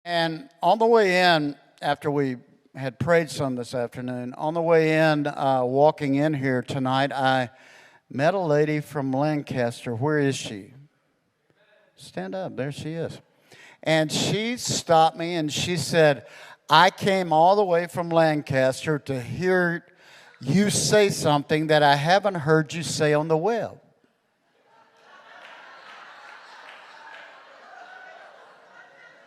And on the way in, after we had prayed some this afternoon, on the way in, walking in here tonight, I met a lady from Lancaster. Where is she? Stand up. There she is. And she stopped me and she said, I came all the way from Lancaster to hear you say something that I haven't heard you say on the web.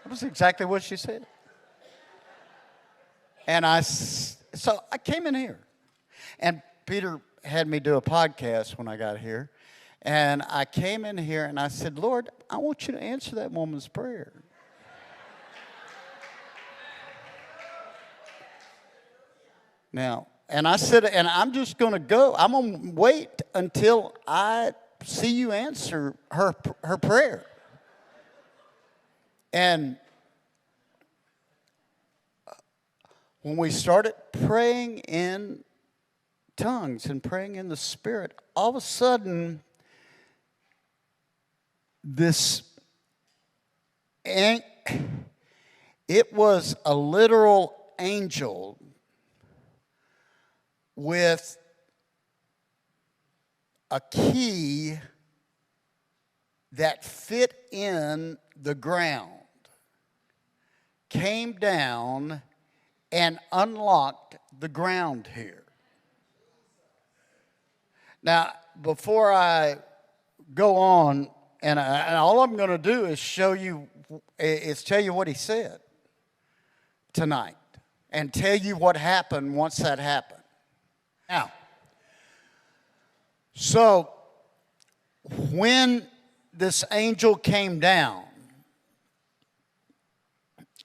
That was exactly what she said. And so I came in here. And Peter had me do a podcast when I got here. And I came in here and I said, Lord, I want you to answer that woman's prayer. Now, and I said, and I'm just going to go. I'm going to wait until I see you answer her prayer. And when we started praying in tongues and praying in the Spirit, all of a sudden, it was a literal angel with a key that fit in the ground, came down and unlocked the ground here. Now, before I go on, and all I'm going to do is tell you what he said tonight and tell you what happened once that happened. Now, so when this angel came down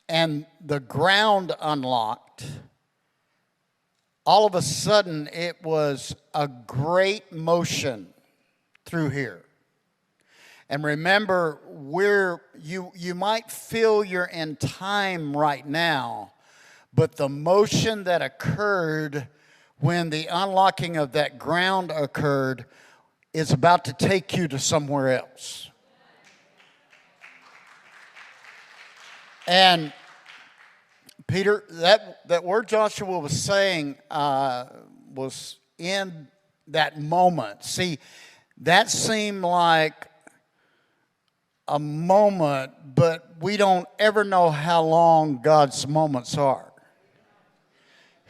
and the ground unlocked, all of a sudden it was a great motion through here. And remember, you might feel you're in time right now, but the motion that occurred when the unlocking of that ground occurred is about to take you to somewhere else. And Peter, that word Joshua was saying was in that moment. See, that seemed like a moment, but we don't ever know how long God's moments are.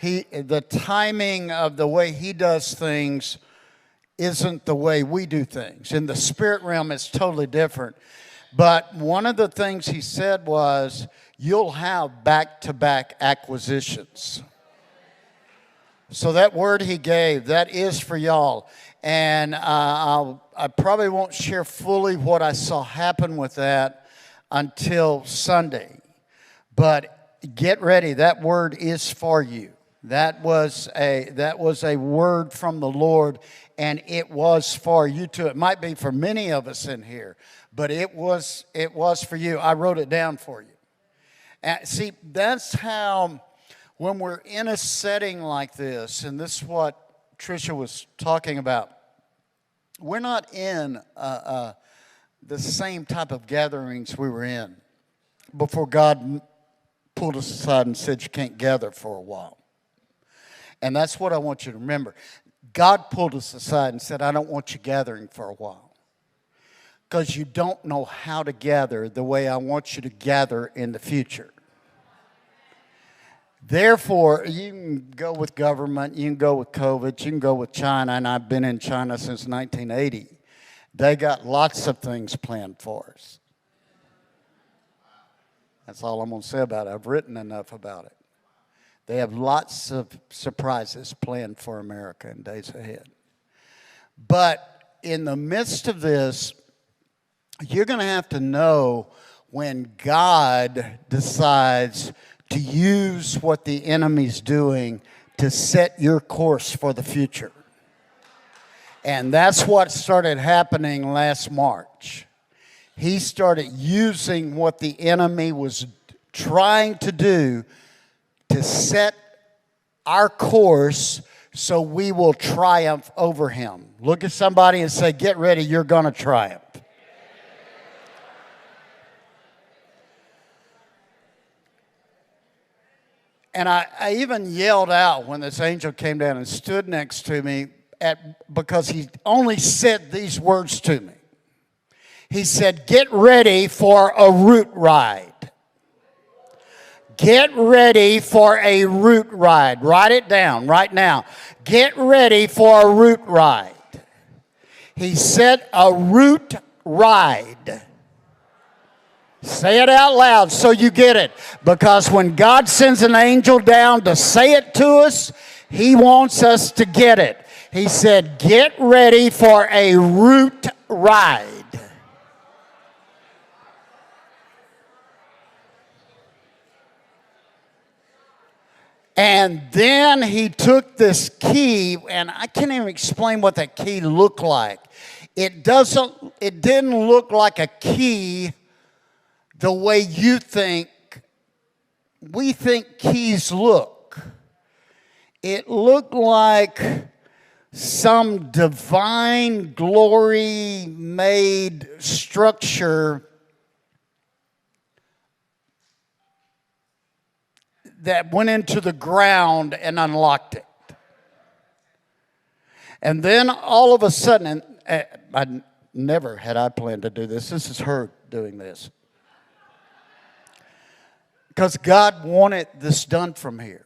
The timing of the way he does things isn't the way we do things. In the spirit realm, it's totally different. But one of the things he said was, you'll have back-to-back acquisitions. So that word he gave, that is for y'all. And I probably won't share fully what I saw happen with that until Sunday. But get ready, that word is for you. That was a word from the Lord, and it was for you too. It might be for many of us in here, but it was for you. I wrote it down for you. And see, that's how, when we're in a setting like this, and this is what Tricia was talking about, we're not in the same type of gatherings we were in before God pulled us aside and said you can't gather for a while. And that's what I want you to remember. God pulled us aside and said, I don't want you gathering for a while, because you don't know how to gather the way I want you to gather in the future. Therefore, you can go with government, you can go with COVID, you can go with China, and I've been in China since 1980. They got lots of things planned for us. That's all I'm going to say about it. I've written enough about it. They have lots of surprises planned for America in days ahead. But in the midst of this, you're going to have to know when God decides to use what the enemy's doing to set your course for the future. And that's what started happening last March. He started using what the enemy was trying to do to set our course so we will triumph over him. Look at somebody and say, get ready, you're going to triumph. And I even yelled out when this angel came down and stood next to me because he only said these words to me. He said, get ready for a root ride. Get ready for a root ride. Write it down right now. Get ready for a root ride. He said a root ride. Say it out loud so you get it. Because when God sends an angel down to say it to us, he wants us to get it. He said, get ready for a root ride. And then he took this key, and I can't even explain what that key looked like. It didn't look like a key the way we think keys look. It looked like some divine glory made structure that went into the ground and unlocked it. And then all of a sudden, and I never had I planned to do this. This is her doing this. Because God wanted this done from here.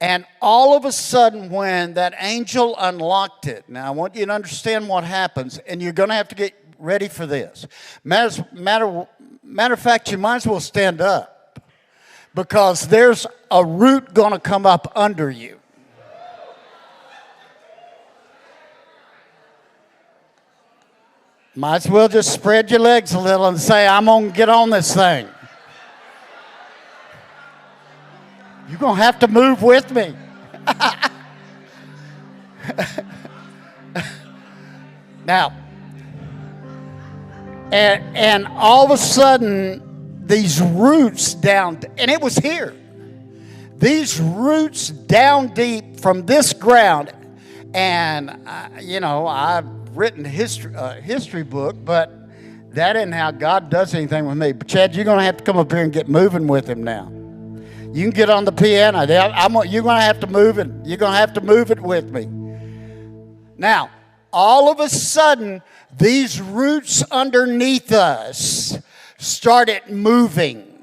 And all of a sudden when that angel unlocked it, now I want you to understand what happens, and you're going to have to get ready for this. Matter of fact, you might as well stand up, because there's a root going to come up under you. Might as well just spread your legs a little and say, I'm going to get on this thing. You're going to have to move with me. Now, and all of a sudden, these roots down, and it was here. These roots down deep from this ground, and I've written a history book, but that isn't how God does anything with me. But Chad, you're going to have to come up here and get moving with him now. You can get on the piano. You're going to have to move it. You're going to have to move it with me. Now, all of a sudden, these roots underneath us started moving.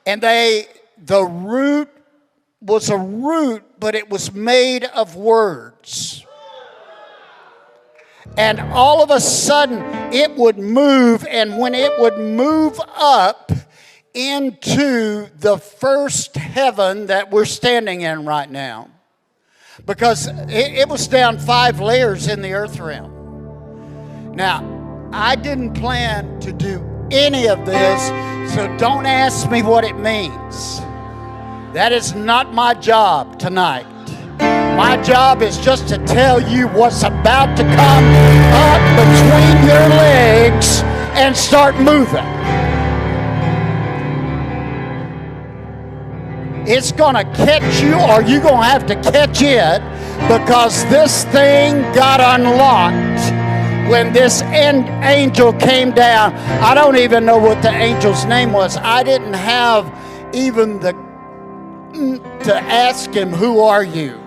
And the root was a root, but it was made of words. And all of a sudden, it would move, and when it would move up into the first heaven that we're standing in right now, because it was down 5 layers in the earth realm. Now, I didn't plan to do any of this, so don't ask me what it means. That is not my job tonight. My job is just to tell you what's about to come up between your legs and start moving. It's going to catch you, or you're going to have to catch it, because this thing got unlocked when this angel came down. I don't even know what the angel's name was. I didn't have even to ask him, who are you?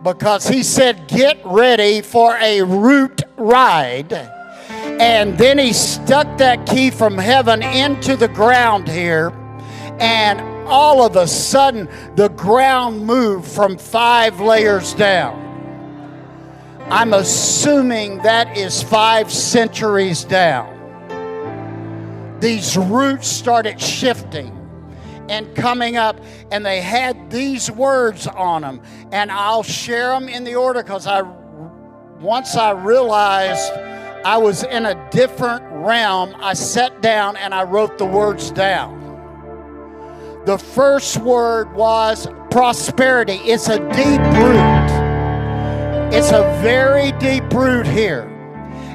Because he said, get ready for a root ride. And then he stuck that key from heaven into the ground here. And all of a sudden, the ground moved from 5 layers down. I'm assuming that is 5 centuries down. These roots started shifting and coming up, and they had these words on them. And I'll share them in the order, because once I realized I was in a different realm, I sat down and I wrote the words down. The first word was prosperity. It's a deep root. It's a very deep root here.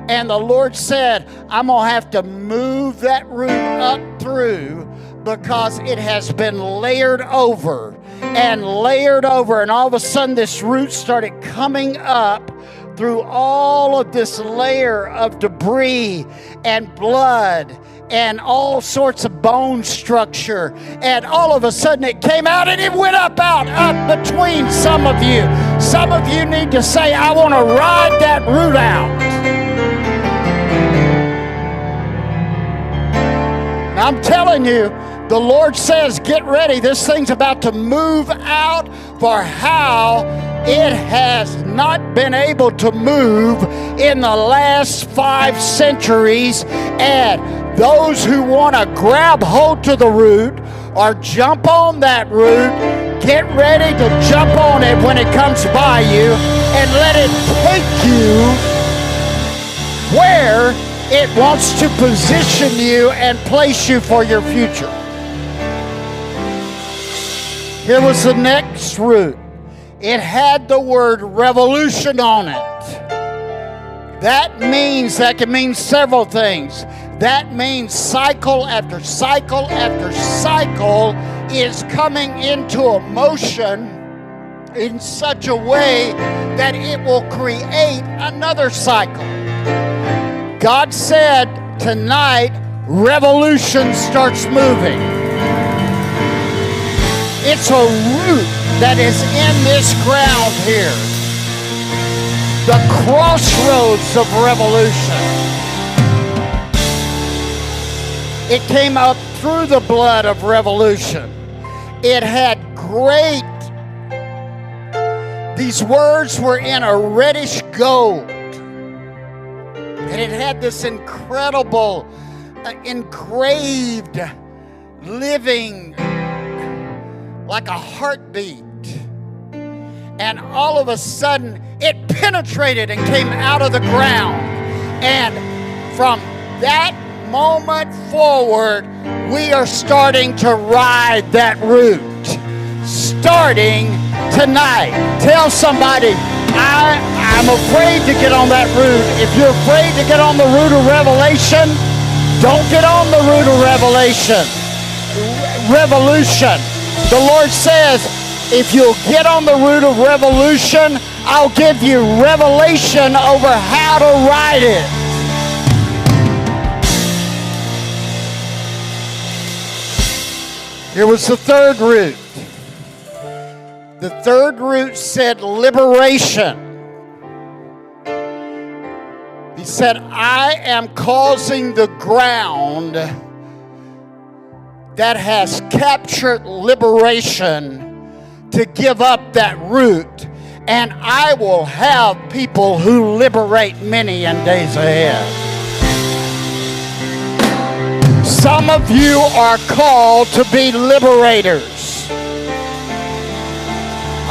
And the Lord said, I'm going to have to move that root up through, because it has been layered over and layered over. And all of a sudden, this root started coming up through all of this layer of debris and blood and all sorts of bone structure. And all of a sudden it came out and it went up between some of you. Some of you need to say, I want to ride that root out. Now, I'm telling you, the Lord says, get ready. This thing's about to move out for how it has not been able to move in the last 5 centuries. And those who want to grab hold to the root or jump on that root, get ready to jump on it when it comes by you and let it take you where it wants to position you and place you for your future. Here was the next root. It had the word revolution on it. That can mean several things. That means cycle after cycle after cycle is coming into a motion in such a way that it will create another cycle. God said tonight, revolution starts moving. It's a root that is in this ground here. The crossroads of revolution. It came up through the blood of revolution. It had these words were in a reddish gold. And it had this incredible, engraved, living, like a heartbeat. And all of a sudden, it penetrated and came out of the ground. And from that moment forward, we are starting to ride that root. Starting tonight. Tell somebody, I'm afraid to get on that root. If you're afraid to get on the root of revelation, don't get on the root of revelation. Revolution. The Lord says, if you'll get on the root of revolution, I'll give you revelation over how to ride it. Here was the third root. The third root said liberation. He said, I am causing the ground that has captured liberation to give up that root, and I will have people who liberate many in days ahead. Some of you are called to be liberators.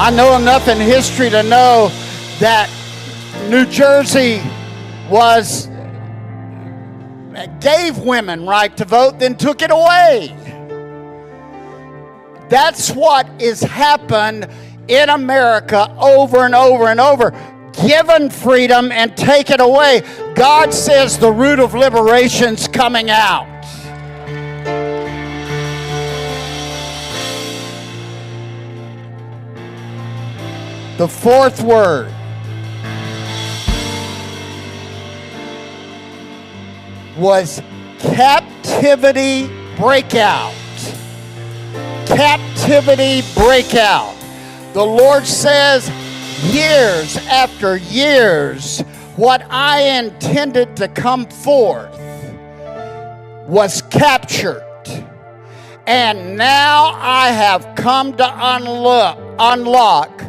I know enough in history to know that New Jersey gave women right to vote, then took it away. That's what has happened in America over and over and over. Given freedom and take it away. God says the root of liberation's coming out. The fourth word was captivity breakout. Captivity breakout. The Lord says, years after years, what I intended to come forth was captured. And now I have come to unlock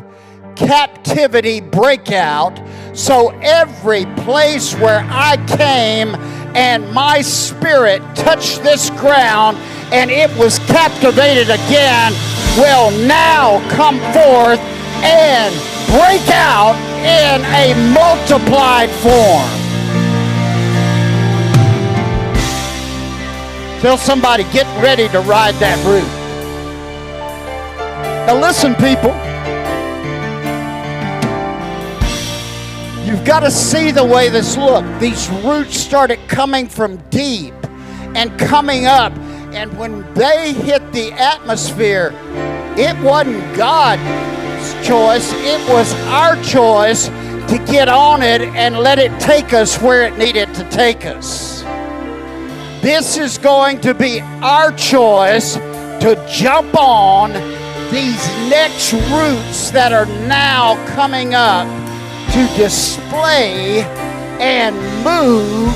captivity breakout. So every place where I came and my spirit touched this ground and it was captivated again, will now come forth and break out in a multiplied form. Tell somebody, get ready to ride that root. Now listen, people. You've got to see the way this looked. These roots started coming from deep and coming up. And when they hit the atmosphere, it wasn't God's choice. It was our choice to get on it and let it take us where it needed to take us. This is going to be our choice to jump on these next roots that are now coming up to display and move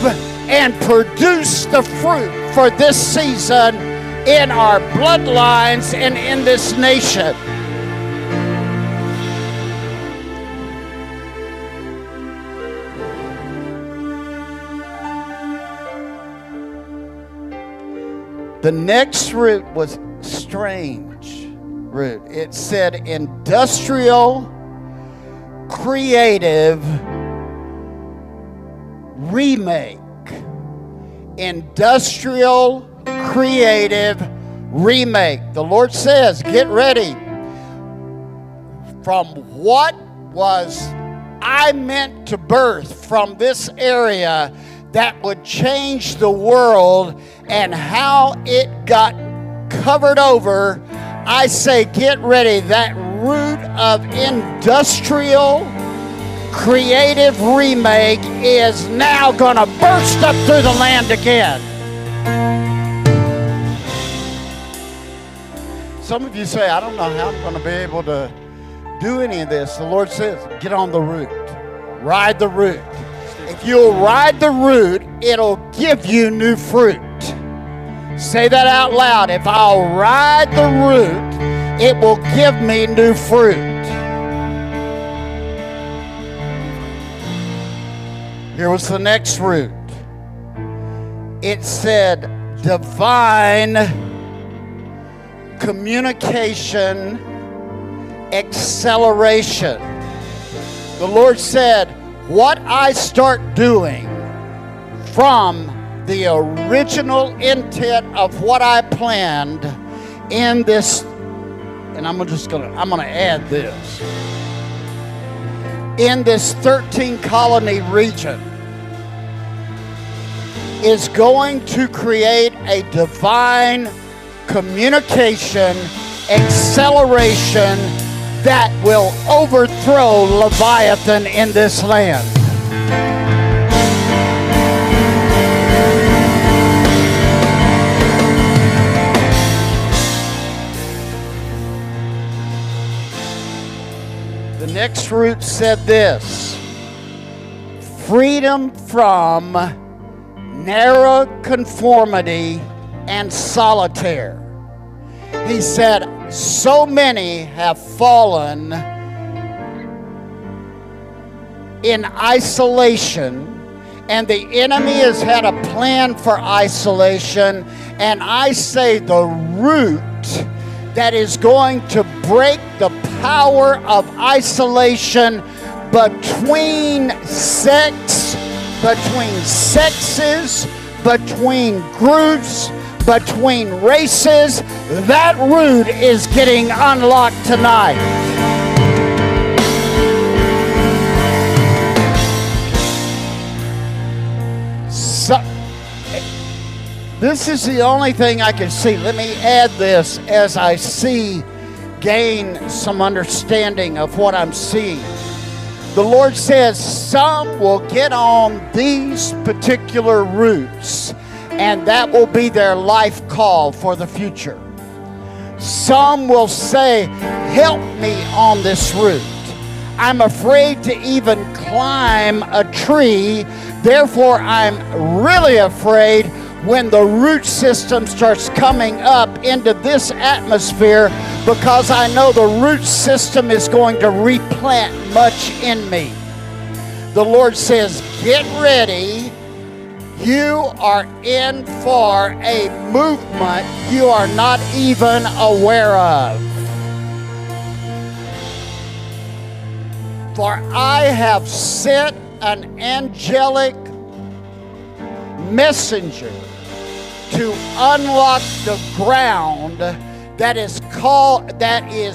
and produce the fruit for this season in our bloodlines and in this nation. The next root was strange root. It said industrial, creative, remake. Industrial, creative, remake. The Lord says, get ready. From what was I meant to birth from this area that would change the world and how it got covered over, I say get ready. That root of industrial, creative remake is now going to burst up through the land again. Some of you say, I don't know how I'm going to be able to do any of this. The Lord says, get on the root. Ride the root. If you'll ride the root, it'll give you new fruit. Say that out loud. If I'll ride the root, it will give me new fruit. Here was the next root. It said divine communication acceleration. The Lord said, what I start doing from the original intent of what I planned in this, and I'm gonna add this, in this 13 colony region is going to create a divine communication acceleration that will overthrow Leviathan in this land. The next root said this: freedom from narrow conformity and solitaire. He said, so many have fallen in isolation, and the enemy has had a plan for isolation, and I say the root that is going to break the power of isolation between sex, between sexes, between groups, between races, that root is getting unlocked tonight. So, this is the only thing I can see. Let me add this as I gain some understanding of what I'm seeing. The Lord says some will get on these particular roots, and that will be their life call for the future. Some will say, help me on this route. I'm afraid to even climb a tree. Therefore, I'm really afraid when the root system starts coming up into this atmosphere, because I know the root system is going to replant much in me. The Lord says, get ready. You are in for a movement you are not even aware of. For I have sent an angelic messenger to unlock the ground that is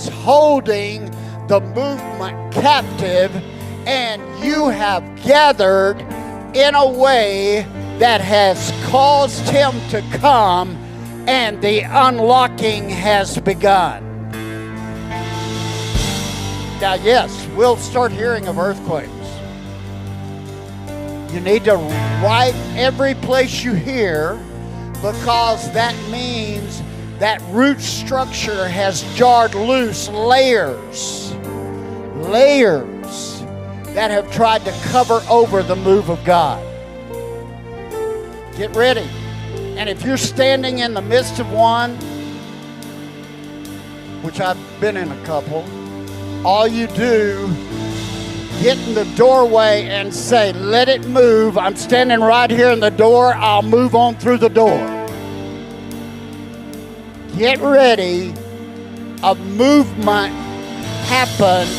holding the movement captive, and you have gathered in a way that has caused him to come, and the unlocking has begun. Now, yes, we'll start hearing of earthquakes. You need to write every place you hear because that means that root structure has jarred loose layers that have tried to cover over the move of God. Get ready. And if you're standing in the midst of one, which I've been in a couple, all you do, get in the doorway and say, let it move. I'm standing right here in the door. I'll move on through the door. Get ready. A movement happened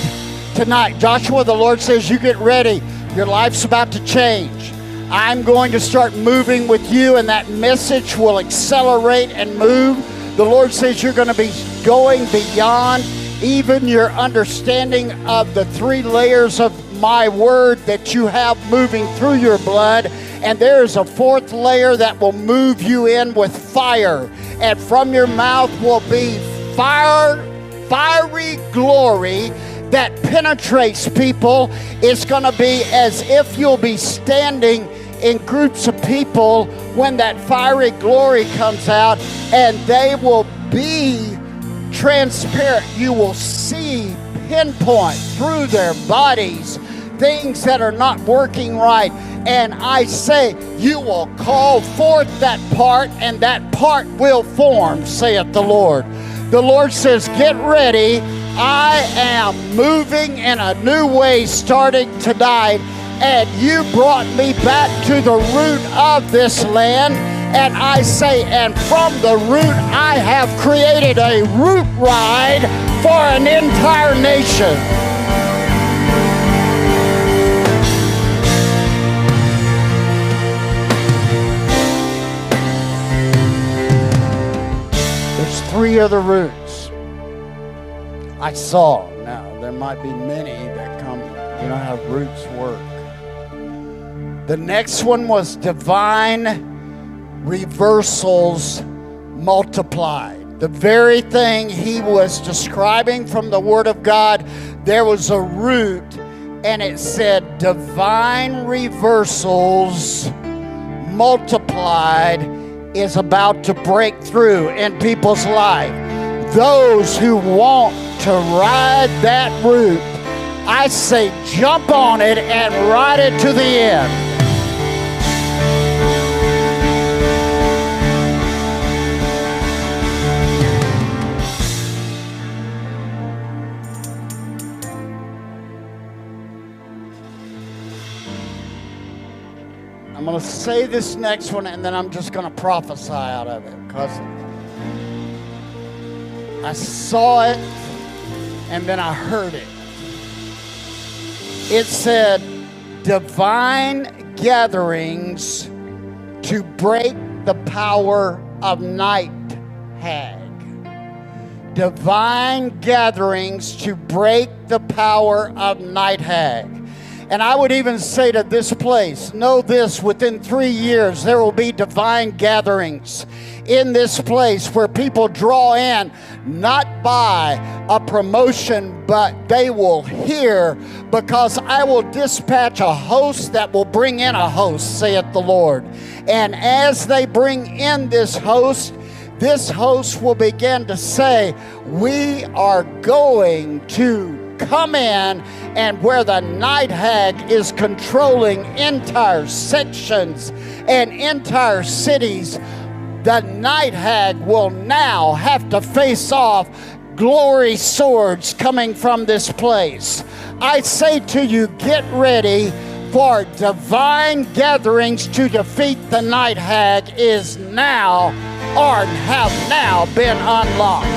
tonight. Joshua, the Lord says, you get ready. Your life's about to change. I'm going to start moving with you, and that message will accelerate and move. The Lord says you're going to be going beyond even your understanding of the 3 layers of my word that you have moving through your blood. And there is a 4th layer that will move you in with fire. And from your mouth will be fiery glory that penetrates people. It's going to be as if you'll be standing in groups of people when that fiery glory comes out, and they will be transparent. You will see, pinpoint through their bodies things that are not working right. And I say, you will call forth that part, and that part will form, saith the Lord. The Lord says, get ready. I am moving in a new way starting tonight. And you brought me back to the root of this land. And I say, and from the root, I have created a root ride for an entire nation. There's 3 other roots I saw. Now, there might be many that come, you know how roots work. The next one was divine reversals multiplied. The very thing he was describing from the Word of God, there was a root, and it said divine reversals multiplied is about to break through in people's life. Those who want to ride that route, I say jump on it and ride it to the end. I'm going to say this next one, and then I'm just going to prophesy out of it, because I saw it and then I heard it. It said, divine gatherings to break the power of night hag. Divine gatherings to break the power of night hag. And I would even say to this place, know this, within 3 years, there will be divine gatherings in this place where people draw in, not by a promotion, but they will hear, because I will dispatch a host that will bring in a host, saith the Lord. And as they bring in this host will begin to say, we are going to come in, and where the night hag is controlling entire sections and entire cities, the night hag will now have to face off glory swords coming from this place. I say to you, get ready, for divine gatherings to defeat the night hag is now, or have now been unlocked.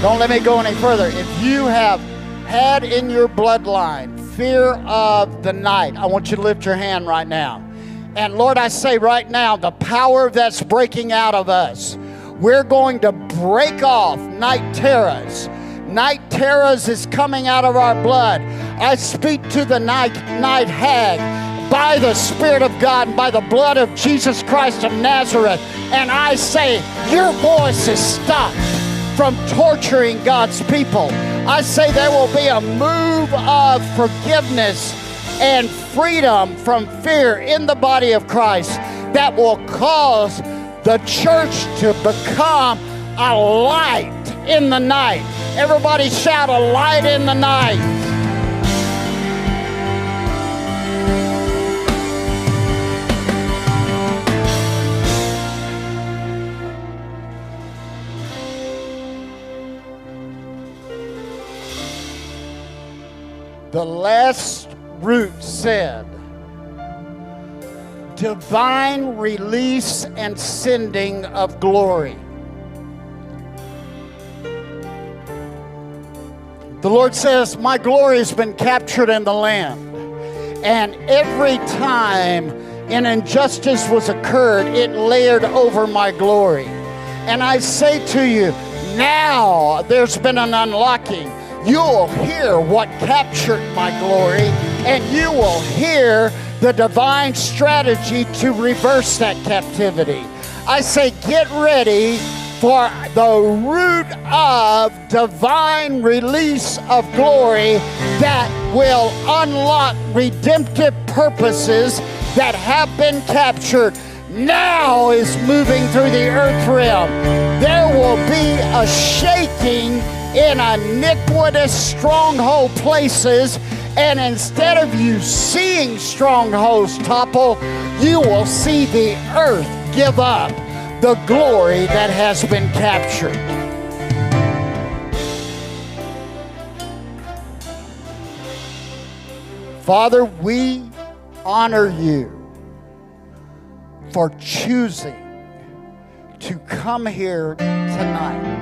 Don't let me go any further. If you have had in your bloodline fear of the night, I want you to lift your hand right now. And Lord, I say right now, the power that's breaking out of us, we're going to break off night terrors. Night terrors is coming out of our blood. I speak to the night hag by the Spirit of God and by the blood of Jesus Christ of Nazareth. And I say, your voice is stopped from torturing God's people. I say there will be a move of forgiveness and freedom from fear in the body of Christ that will cause the church to become a light in the night. Everybody shout, a light in the night. The last root said, divine release and sending of glory. The Lord says, my glory has been captured in the land. And every time an injustice was occurred, it layered over my glory. And I say to you, now there's been an unlocking. You'll hear what captured my glory, and you will hear the divine strategy to reverse that captivity. I say, get ready for the root of divine release of glory that will unlock redemptive purposes that have been captured. Now is moving through the earth realm. There will be a shaking in iniquitous stronghold places, and instead of you seeing strongholds topple, you will see the earth give up the glory that has been captured. Father, we honor you for choosing to come here tonight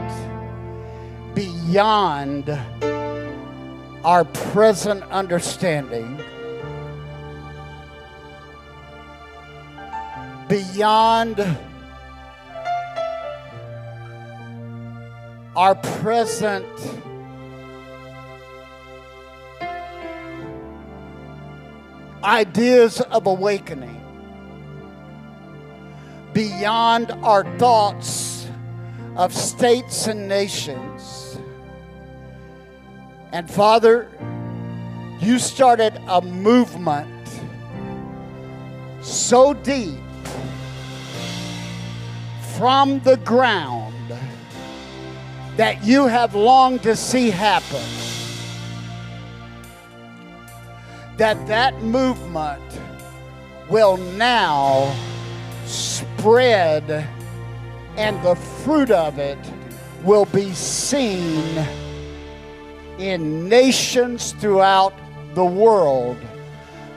beyond our present understanding, beyond our present ideas of awakening, beyond our thoughts of states and nations. And Father, you started a movement so deep from the ground that you have longed to see happen. That movement will now spread, and the fruit of it will be seen in nations throughout the world.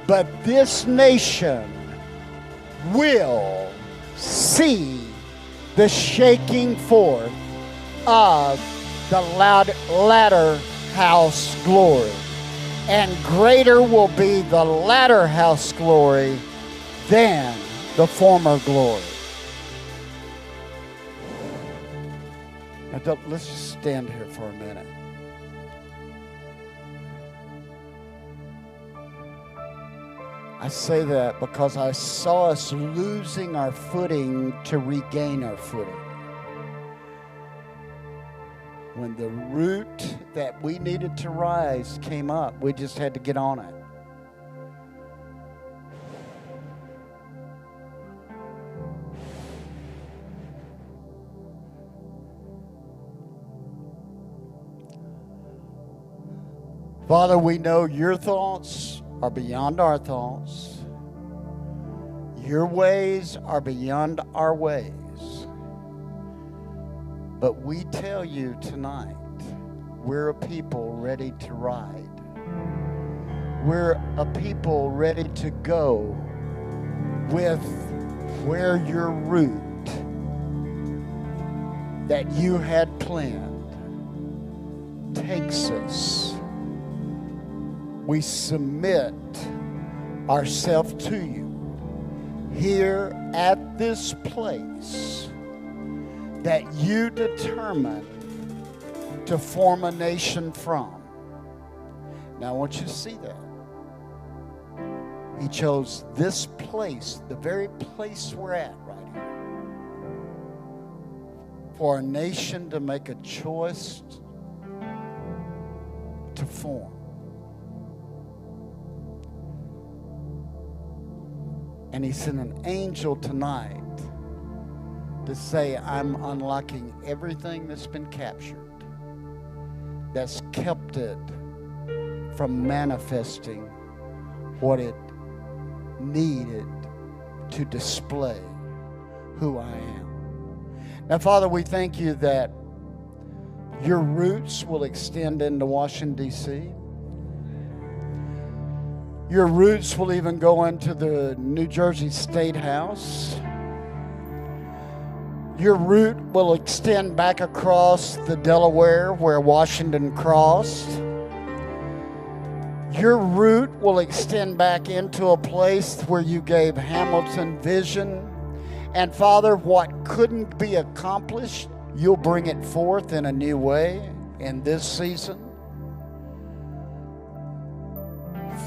But this nation will see the shaking forth of the latter house glory. And greater will be the latter house glory than the former glory. Now, let's just stand here for a minute. I say that because I saw us losing our footing to regain our footing. When the root that we needed to rise came up, we just had to get on it. Father, we know your thoughts are beyond our thoughts. Your ways are beyond our ways. But we tell you tonight, we're a people ready to ride. We're a people ready to go with where your route that you had planned takes us. We submit ourselves to you here at this place that you determined to form a nation from. Now I want you to see that. He chose this place, the very place we're at right here, for a nation to make a choice to form. And he sent an angel tonight to say, I'm unlocking everything that's been captured, that's kept it from manifesting what it needed to display who I am. Now, Father, we thank you that your roots will extend into Washington, D.C. Your roots will even go into the New Jersey State House. Your root will extend back across the Delaware where Washington crossed. Your root will extend back into a place where you gave Hamilton vision. And Father, what couldn't be accomplished, you'll bring it forth in a new way in this season.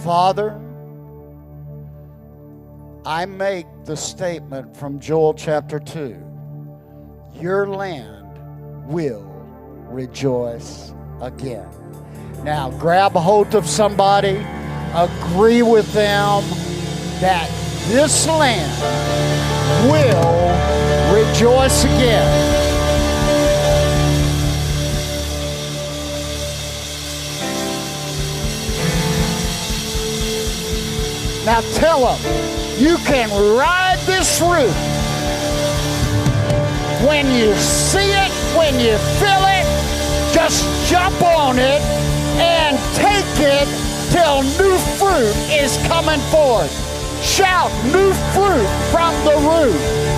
Father, I make the statement from Joel chapter 2. Your land will rejoice again. Now grab a hold of somebody, agree with them that this land will rejoice again. Now tell them, you can ride this route. When you see it, when you feel it, just jump on it and take it till new fruit is coming forth. Shout new fruit from the root.